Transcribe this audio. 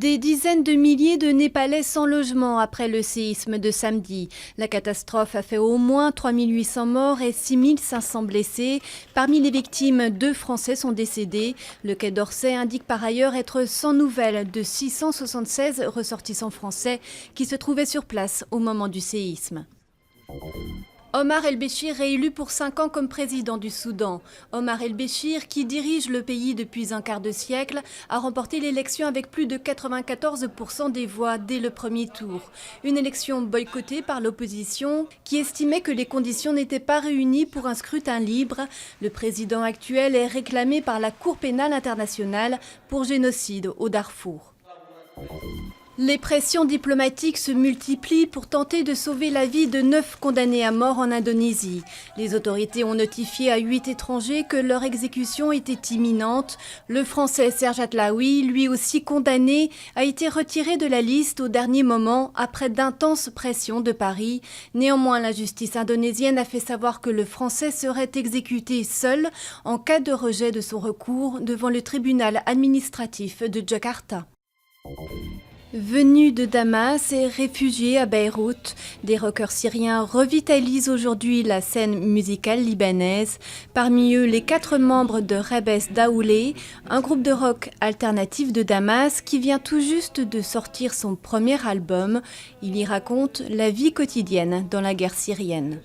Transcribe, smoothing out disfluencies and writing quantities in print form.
Des dizaines de milliers de Népalais sans logement après le séisme de samedi. La catastrophe a fait au moins 3800 morts et 6500 blessés. Parmi les victimes, 2 Français sont décédés. Le Quai d'Orsay indique par ailleurs être sans nouvelles de 676 ressortissants français qui se trouvaient sur place au moment du séisme. Omar el-Béchir réélu pour 5 ans comme président du Soudan. Omar el-Béchir, qui dirige le pays depuis un quart de siècle, a remporté l'élection avec plus de 94% des voix dès le premier tour. Une élection boycottée par l'opposition qui estimait que les conditions n'étaient pas réunies pour un scrutin libre. Le président actuel est réclamé par la Cour pénale internationale pour génocide au Darfour. Les pressions diplomatiques se multiplient pour tenter de sauver la vie de 9 condamnés à mort en Indonésie. Les autorités ont notifié à 8 étrangers que leur exécution était imminente. Le Français Serge Atlaoui, lui aussi condamné, a été retiré de la liste au dernier moment après d'intenses pressions de Paris. Néanmoins, la justice indonésienne a fait savoir que le Français serait exécuté seul en cas de rejet de son recours devant le tribunal administratif de Jakarta. Venus de Damas et réfugiés à Beyrouth, des rockers syriens revitalisent aujourd'hui la scène musicale libanaise. Parmi eux, les 4 membres de Rebes Daoulé, un groupe de rock alternatif de Damas qui vient tout juste de sortir son premier album. Il y raconte la vie quotidienne dans la guerre syrienne.